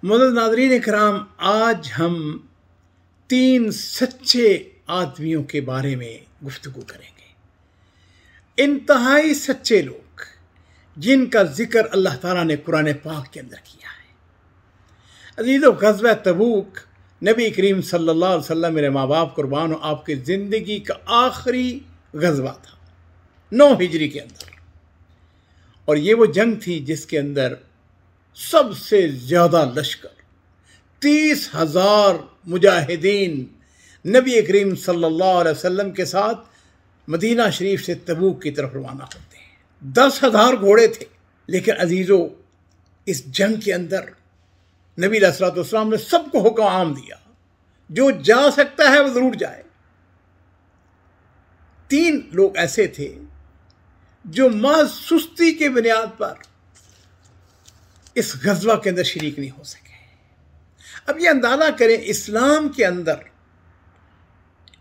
मुअज़्ज़ज़ नाज़रीन इकराम, आज हम 3 सच्चे आदमियों के बारे में गुफ्तगू करेंगे। इंतहाई सच्चे लोग जिनका जिक्र अल्लाह ताला ने कुरान पाक के अंदर किया है। अज़ीज़ो, ग़ज़वा तबूक नबी करीम सल्लल्लाहु अलैहि वसल्लम, मेरे माँ बाप कुर्बान हो, आपकी ज़िंदगी का आखिरी ग़ज़वा था 9 हिजरी के अंदर। और ये वो जंग थी जिसके अंदर सबसे ज़्यादा लश्कर 30,000 मुजाहिदीन नबी करीम सल्लल्लाहु अलैहि वसल्लम के साथ मदीना शरीफ से तबूक की तरफ रवाना होते हैं। 10,000 घोड़े थे। लेकिन अजीज़ों, इस जंग के अंदर नबी अलैहिस्सलातु वस्सलाम ने सबको हुक्म आम दिया, जो जा सकता है वो ज़रूर जाए। 3 लोग ऐसे थे जो महज सुस्ती के बुनियाद पर इस ग़ज़वा के अंदर शरीक नहीं हो सके। अब ये अंदाज़ा करें, इस्लाम के अंदर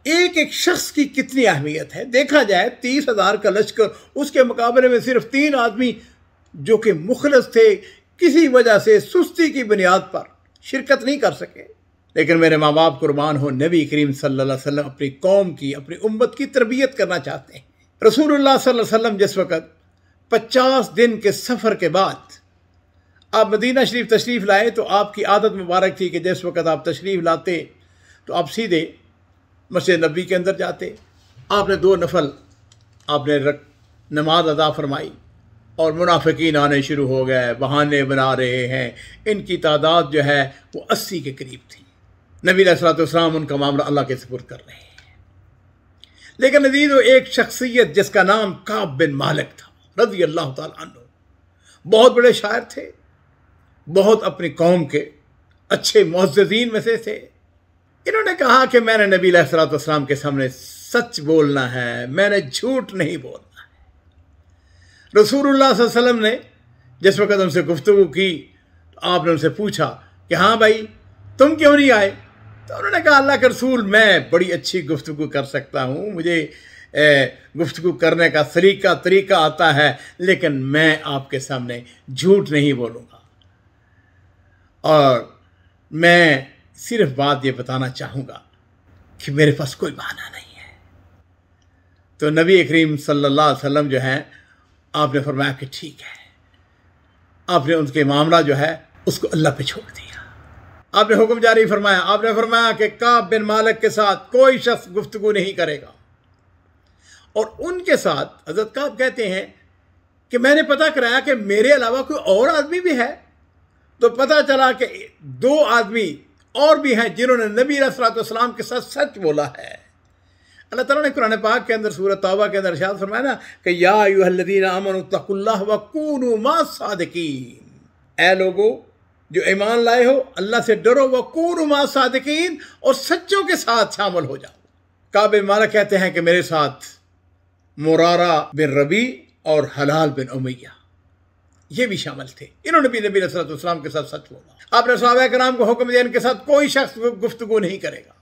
एक एक शख्स की कितनी अहमियत है। देखा जाए 30,000 का लश्कर, उसके मुकाबले में सिर्फ 3 आदमी जो कि मुखलस थे, किसी वजह से सुस्ती की बुनियाद पर शिरकत नहीं कर सके। लेकिन मेरे माँ बाप कुर्बान हो, नबी करीम सल्लल्लाहु अलैहि वसल्लम अपनी कौम की, अपनी उम्मत की तरबियत करना चाहते हैं। रसूलुल्लाह सल्लल्लाहु अलैहि वसल्लम जिस वक़्त 50 दिन के सफ़र के बाद आप मदीना शरीफ तशरीफ़ लाए, तो आपकी आदत मुबारक थी कि जिस वक़्त आप तशरीफ़ लाते तो आप सीधे मस्जिद नबी के अंदर जाते। आपने 2 नफल नमाज अदा फरमाई और मुनाफिकीन आने शुरू हो गए, बहाने बना रहे हैं। इनकी तादाद जो है वो 80 के करीब थी। नबी अलैहिस्सलातु वस्सलाम उनका मामला अल्लाह के सुपुर्द कर रहे हैं। लेकिन अज़ीज़ों, एक शख्सियत जिसका नाम काब बिन मालिक था रज़ी अल्लाह ताला अन्हु, बहुत बड़े शायर थे, बहुत अपनी कौम के अच्छे मुअज़्ज़ज़ीन में से थे। इन्होंने कहा कि मैंने नबी अलैहिस्सलातु वस्सलाम के सामने सच बोलना है, मैंने झूठ नहीं बोलना है। रसूलुल्लाह सल्लल्लाहु अलैहि वसल्लम ने जिस वक़्त उनसे गुफ्तगू की तो आपने उनसे पूछा कि हाँ भाई, तुम क्यों नहीं आए? तो उन्होंने कहा, अल्लाह के रसूल, मैं बड़ी अच्छी गुफ्तगू कर सकता हूँ, मुझे गुफ्तगू करने का तरीका आता है, लेकिन मैं आपके सामने झूठ नहीं बोलूँगा। और मैं सिर्फ बात ये बताना चाहूँगा कि मेरे पास कोई बहाना नहीं है। तो नबी करीम सल्लल्लाहु अलैहि वसल्लम जो हैं, आपने फरमाया कि ठीक है। आपने उनके मामला जो है उसको अल्लाह पे छोड़ दिया। आपने हुक्म जारी फरमाया, आपने फरमाया कि काब बिन मालिक के साथ कोई शख्स गुफ्तगू नहीं करेगा। और उनके साथ हज़रत काब कहते हैं कि मैंने पता कराया कि मेरे अलावा कोई और आदमी भी है। तो पता चला कि 2 आदमी और भी हैं जिन्होंने नबी अलैहिस्सलातु वस्सलाम के साथ सच बोला है। अल्लाह ताला ने कुरान पाक के अंदर सूरह तौबा के अंदर इरशाद फरमाया ना कि या अय्युहल्लज़ीना आमनू तक़ुल्लाह व कूनू मास्सादिकीन, ऐ लोगो जो ईमान लाए हो, अल्लाह से डरो, व कूनू मास्सादिकीन, और सच्चों के साथ शामिल हो जाओ। काब बिन मालिक कहते हैं कि मेरे साथ मुरारा बिन रबी और हलाल बिन उमैया ये भी शामिल थे। इन्होंने भी नबी अलैहि वसल्लम के साथ सच बोला। आपने सहाबा कराम को हुक्म दिया, इनके साथ कोई शख्स गुफ्तगू नहीं करेगा।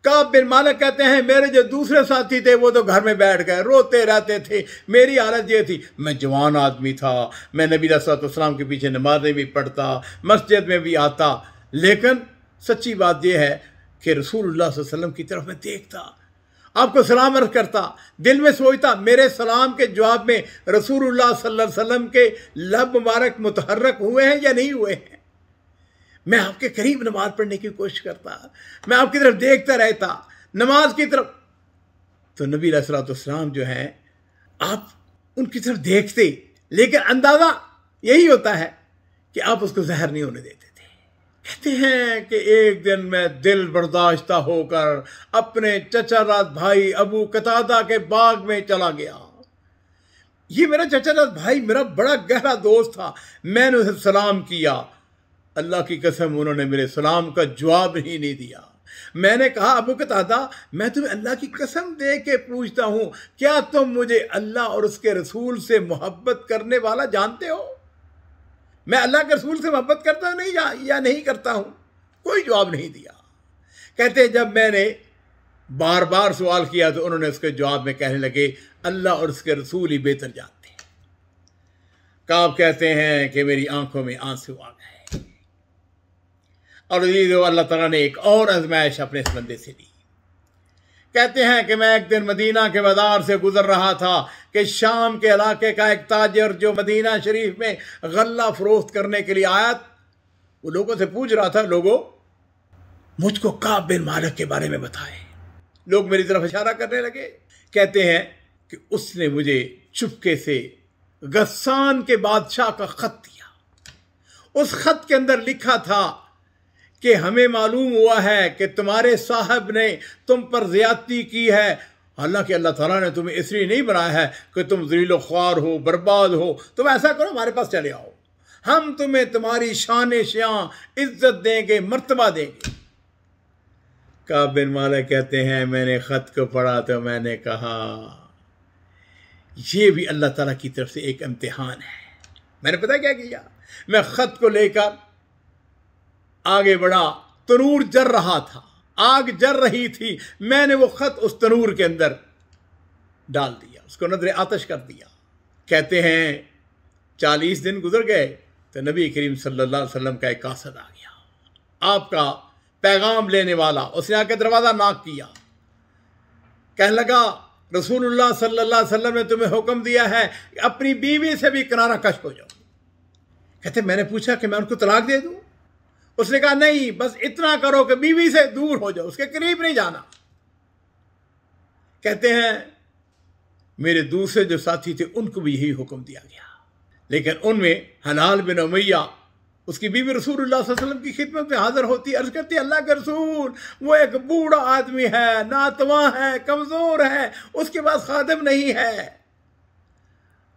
काब बिन मालिक कहते हैं, मेरे जो दूसरे साथी थे वो तो घर में बैठ गए, रोते रहते थे। मेरी हालत ये थी, मैं जवान आदमी था, मैं नबी अलैहि वसल्लम के पीछे नमाज़ें भी पढ़ता, मस्जिद में भी आता, लेकिन सच्ची बात यह है कि रसूलुल्लाह सल्लल्लाहु अलैहि वसल्लम की तरफ मैं देखता, आपको सलाम अर्ज़ करता, दिल में सोचता, मेरे सलाम के जवाब में रसूलुल्लाह सल्लल्लाहु अलैहि वसल्लम के लब मुबारक मुतहर्रक हुए हैं या नहीं हुए हैं। मैं आपके करीब नमाज पढ़ने की कोशिश करता, मैं आपकी तरफ देखता रहता, नमाज की तरफ। तो नबी अलैहिस्सलातु वस्सलाम जो हैं, आप उनकी तरफ देखते, लेकिन अंदाज़ा यही होता है कि आप उसको जहर नहीं होने देते थे। कहते हैं कि एक दिन मैं दिल बर्दाश्ता होकर अपने चचाराद भाई अबू कतादा के बाग में चला गया। ये मेरा चचाराद भाई मेरा बड़ा गहरा दोस्त था। मैंने उसे सलाम किया, अल्लाह की कसम उन्होंने मेरे सलाम का जवाब ही नहीं दिया। मैंने कहा, अबू कतादा, मैं तुम्हें अल्लाह की कसम दे के पूछता हूँ, क्या तुम मुझे अल्लाह और उसके रसूल से मोहब्बत करने वाला जानते हो? मैं अल्लाह के रसूल से मोहब्बत करता हूँ नहीं या नहीं करता हूँ? कोई जवाब नहीं दिया। कहते जब मैंने बार बार सवाल किया तो उन्होंने उसके जवाब में कहने लगे, अल्लाह और उसके रसूल ही बेहतर जानते हैं। काब कहते हैं कि मेरी आंखों में आंसू आ गए। और अल्लाह ताला ने एक और आजमाइश अपने इस बंदे से दी। कहते हैं कि मैं एक दिन मदीना के बाजार से गुजर रहा था कि शाम के इलाके का एक ताजर जो मदीना शरीफ में गल्ला फरोख्त करने के लिए आया, वो लोगों से पूछ रहा था, लोगों मुझको काब बिन मालिक के बारे में बताएं। लोग मेरी तरफ इशारा करने लगे। कहते हैं कि उसने मुझे चुपके से गस्सान के बादशाह का खत दिया। उस खत के अंदर लिखा था कि हमें मालूम हुआ है कि तुम्हारे साहब ने तुम पर ज्यादती की है, हालांकि अल्लाह ताला ने तुम्हें इसलिए नहीं बनाया है कि तुम ज़लील ख्वार हो, बर्बाद हो। तुम ऐसा करो, हमारे पास चले आओ, हम तुम्हें तुम्हारी शान शान इज्जत देंगे, मर्तबा देंगे। काब बिन मालिक कहते हैं मैंने ख़त को पढ़ा तो मैंने कहा यह भी अल्लाह ताला की तरफ से एक इम्तिहान है। मैंने पता क्या किया, मैं ख़त को लेकर आगे बढ़ा। तनूर जल रहा था, आग जल रही थी, मैंने वो ख़त उस तनूर के अंदर डाल दिया, उसको नजर आतश कर दिया। कहते हैं 40 दिन गुजर गए तो नबी करीम सल्लल्लाहु अलैहि वसल्लम का एक कासद आ गया, आपका पैगाम लेने वाला। उसने आके दरवाज़ा नॉक किया, कहने लगा रसूलुल्लाह सल्लल्लाहु अलैहि वसल्लम ने तुम्हें हुक्म दिया है अपनी बीवी से भी किनारा कश हो जाओ। कहते मैंने पूछा कि मैं उनको तलाक दे दूं? उसने कहा नहीं, बस इतना करो कि बीवी से दूर हो जाओ, उसके करीब नहीं जाना। कहते हैं मेरे दूसरे जो साथी थे उनको भी यही हुक्म दिया गया, लेकिन उनमें हलाल बिन उमैया, उसकी बीवी रसूलुल्लाह सल्लल्लाहु अलैहि वसल्लम की खिदमत में हाजिर होती, अर्ज करती अल्लाह के रसूल वो एक बूढ़ा आदमी है, नातवा है, कमज़ोर है, उसके पास खादिम नहीं है,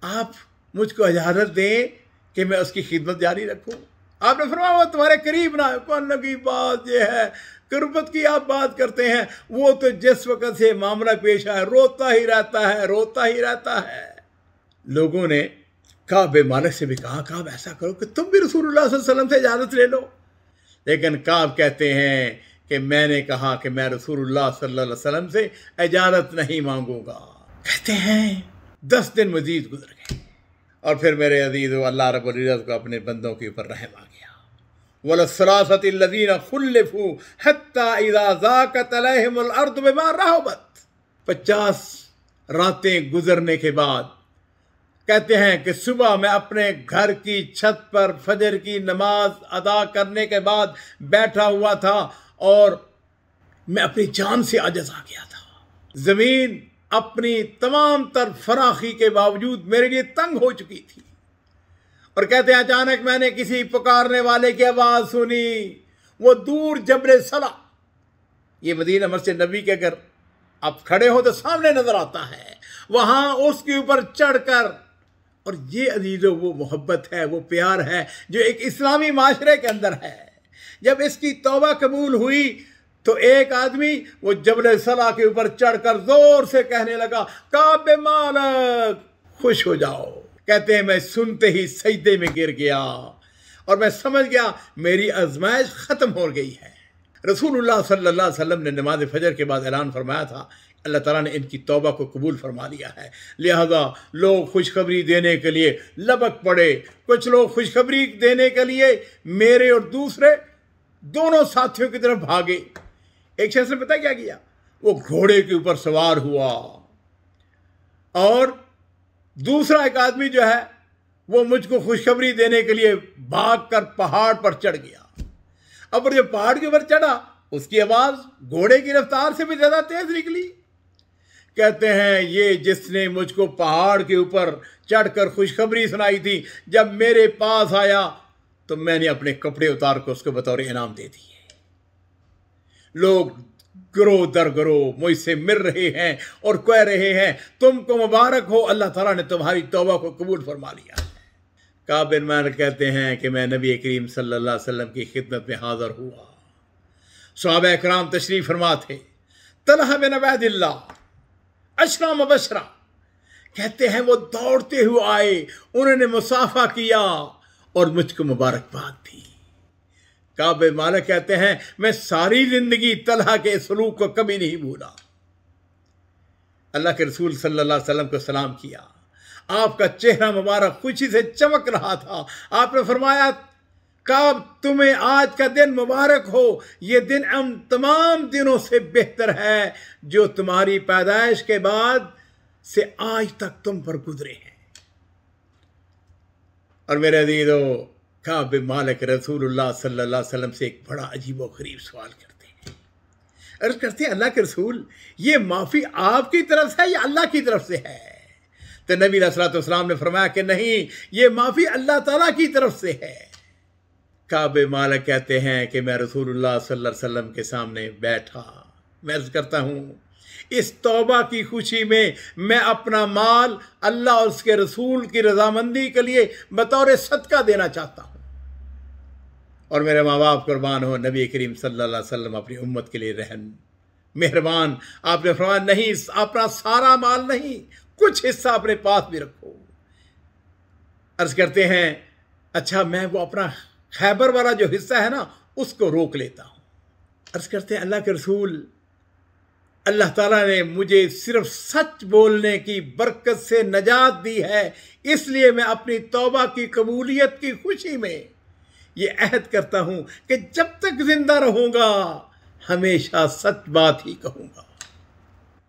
आप मुझको इजाज़त दें कि मैं उसकी खिदमत जारी रखूं। आपने फरमाया वो तुम्हारे करीब ना है। कहने की बात यह है, कुर्बत की आप बात करते हैं, वो तो जिस वक़्त से मामला पेश आया रोता ही रहता है, रोता ही रहता है। लोगों ने काब मालिक से भी कहा काब ऐसा करो कि तुम भी रसूलुल्लाह सल्लल्लाहु अलैहि वसल्लम से इजाज़त ले लो, लेकिन काब कहते हैं कि मैंने कहा कि मैं रसूलुल्लाह सल्लल्लाहु अलैहि वसल्लम से इजाज़त नहीं मांगूंगा। कहते हैं 10 दिन मजीद गुजर गए और फिर मेरे अजीज़ अल्लाह रब्बुल इज़्ज़त को अपने बंदों के ऊपर रहम आ गया। वलस्सलासतिल्लज़ीना खुल्लिफू हत्ता इज़ा ज़ाक़त अलैहिमुल अर्दु बिमा रहबत। 50 रातें गुजरने के बाद कहते हैं कि सुबह मैं अपने घर की छत पर फजर की नमाज अदा करने के बाद बैठा हुआ था और मैं अपनी जान से आजिज़ आ गया था। ज़मीन अपनी तमाम तर फराखी के बावजूद मेरे लिए तंग हो चुकी थी। और कहते हैं अचानक मैंने किसी पुकारने वाले की आवाज़ सुनी, वो दूर जबल सला, ये मदीना मस्जिद नबी के अगर आप खड़े हो तो सामने नजर आता है, वहां उसके ऊपर चढ़कर, और ये अजीज़ों वो मोहब्बत है, वो प्यार है जो एक इस्लामी माशरे के अंदर है। जब इसकी तौबा कबूल हुई तो एक आदमी वो जबल सला के ऊपर चढ़कर जोर से कहने लगा काब मालिक खुश हो जाओ। कहते हैं मैं सुनते ही सजदे में गिर गया और मैं समझ गया मेरी आजमाइश ख़त्म हो गई है। रसूलुल्लाह सल्लल्लाहु अलैहि वसल्लम ने नमाज फजर के बाद ऐलान फरमाया था अल्लाह ताला ने इनकी तौबा को कबूल फरमा लिया है, लिहाजा लोग खुशखबरी देने के लिए लबक पड़े। कुछ लोग खुशखबरी देने के लिए मेरे और दूसरे दोनों साथियों की तरफ भागे। एक शख्स ने पता क्या किया, वो घोड़े के ऊपर सवार हुआ और दूसरा एक आदमी जो है वो मुझको खुशखबरी देने के लिए भागकर पहाड़ पर चढ़ गया। अब जब पहाड़ के ऊपर चढ़ा उसकी आवाज़ घोड़े की रफ्तार से भी ज़्यादा तेज निकली। कहते हैं ये जिसने मुझको पहाड़ के ऊपर चढ़कर खुशखबरी सुनाई थी, जब मेरे पास आया तो मैंने अपने कपड़े उतार कर उसको बतौर इनाम दे दिए। लोग गरो दर गरो मुझसे मिल रहे हैं और कह रहे हैं तुमको मुबारक हो, अल्लाह ताला ने तुम्हारी तौबा को कबूल फरमा लिया है। काब बिन मालिक कहते हैं कि मैं नबी करीम सल्लल्लाहु अलैहि वसल्लम की खिदमत में हाज़िर हुआ। सहाबा इकराम तशरीफ़ फरमा थे। तलहा बिन उबैदिल्लाह अशरा मुबशरा कहते हैं वो दौड़ते हुए आए, उन्होंने मुसाफा किया और मुझको मुबारकबाद दी। काब बिन मालिक कहते हैं मैं सारी जिंदगी तलहा के सलूक को कभी नहीं भूला। अल्लाह के रसूल सल्लल्लाहु अलैहि वसल्लम को सलाम किया, आपका चेहरा मुबारक खुशी से चमक रहा था। आपने फरमाया कब तुम्हें आज का दिन मुबारक हो, ये दिन उन तमाम दिनों से बेहतर है जो तुम्हारी पैदाइश के बाद से आज तक तुम पर गुजरे हैं। और मेरे अजीजों, काब बिन मालिक रसूलुल्लाह सल्लल्लाहु अलैहि वसल्लम से एक बड़ा अजीब व गरीब सवाल करते हैं। अर्ज करते हैं, अल्लाह के रसूल, ये माफ़ी आपकी तरफ से है या अल्लाह की तरफ से है? तो नबी अलैहिस्सलातु वस्सलाम ने फरमाया कि नहीं, ये माफ़ी अल्लाह ताला की तरफ से है। काब बिन मालिक कहते हैं कि मैं रसूलुल्लाह सल्लल्लाहु अलैहि वसल्लम के सामने बैठा, मैं अर्ज करता हूँ, इस तौबा की खुशी में मैं अपना माल अल्लाह और उसके रसूल की रजामंदी के लिए बतौर सदका देना चाहता हूँ। और मेरे माँ बाप कुर्बान हो, नबी करीम सल्लल्लाहु अलैहि वसल्लम अपनी उम्मत के लिए रहम मेहरबान। आपने फरमाया, नहीं, अपना सारा माल नहीं, कुछ हिस्सा अपने पास भी रखो। अर्ज करते हैं, अच्छा, मैं वो अपना खैबर वाला जो हिस्सा है ना, उसको रोक लेता हूँ। अर्ज करते हैं, अल्लाह के रसूल, अल्लाह ताला ने मुझे सिर्फ सच बोलने की बरकत से नजात दी है, इसलिए मैं अपनी तौबा की कबूलियत की खुशी में ये अहद करता हूँ कि जब तक जिंदा रहूँगा हमेशा सच बात ही कहूँगा।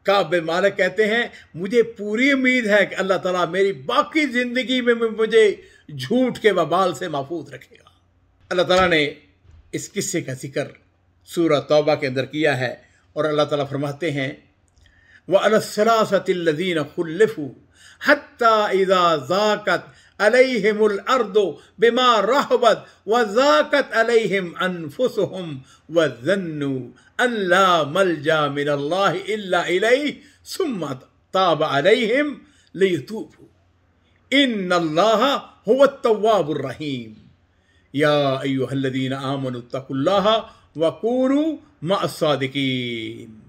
काब बिन मालिक कहते हैं, मुझे पूरी उम्मीद है कि अल्लाह ताला मेरी बाकी ज़िंदगी में मुझे झूठ के वबाल से महफूज रखेगा। अल्लाह ताला ने इस किस्से का जिक्र सूरह तौबा के अंदर किया है और अल्लाह ताला फरमाते हैं, व अलस्सलासतिल्लज़ीना खुल्लिफू हत्ता इज़ा ज़ाक़त अलैहिमुल अर्दु बिमा रहबत व ज़ाक़त अलैहिम अनफुसुहुम व ज़न्नु अन ला मलजा मिनल्लाहि इल्ला इलैहि सुम्मा ताब अलैहिम लियतूबू इन्नल्लाहा हुवत तव्वाबुर रहीम या अय्युहल्लज़ीना आमनु तक़ुल्लाहा व कूनू मअस सादिकीन।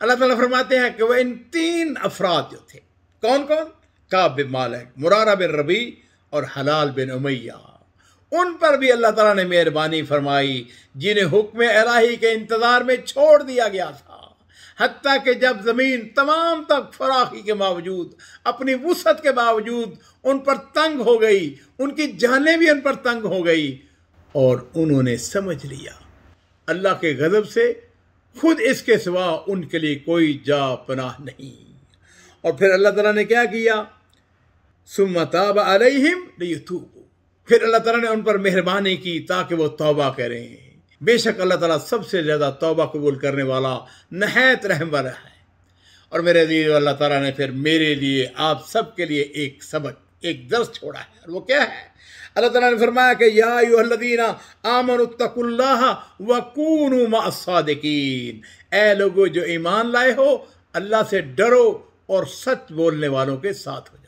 अल्लाह ताला फरमाते हैं कि वह इन तीन अफराद जो थे, कौन कौन? काब बिन मालिक, मुरारा बिन रबी और हलाल बिन उमैया, उन पर भी अल्लाह ताला ने मेहरबानी फरमाई, जिन्हें हुक्म इलाही के इंतज़ार में छोड़ दिया गया था, हत्ता कि जब ज़मीन तमाम तक फराखी के बावजूद, अपनी वुसअत के बावजूद उन पर तंग हो गई, उनकी जानें भी उन पर तंग हो गई और उन्होंने समझ लिया अल्लाह के गज़ब से खुद इसके सिवा उनके लिए कोई जा पनाह नहीं। और फिर अल्लाह ताला ने क्या किया? सुम्मा ताब अलैहिम लियतूबू, फिर अल्लाह ताला ने उन पर मेहरबानी की ताकि वो तौबा करें। बेशक अल्लाह ताला सबसे ज़्यादा तौबा कबूल करने वाला नहायत रहम वाला है। और मेरे अज़ीज़, अल्लाह ताला ने फिर मेरे लिए, आप सब के लिए एक सबक, एक दर्स छोड़ा है, और वो क्या है? अल्लाह ताला ने फरमाया कि या अय्युहल्लज़ीना आमनुत्तकुल्लाहा व कूनू मअस सादिकीन, ऐ लोगो जो ईमान लाए हो, अल्लाह से डरो और सच बोलने वालों के साथ हो।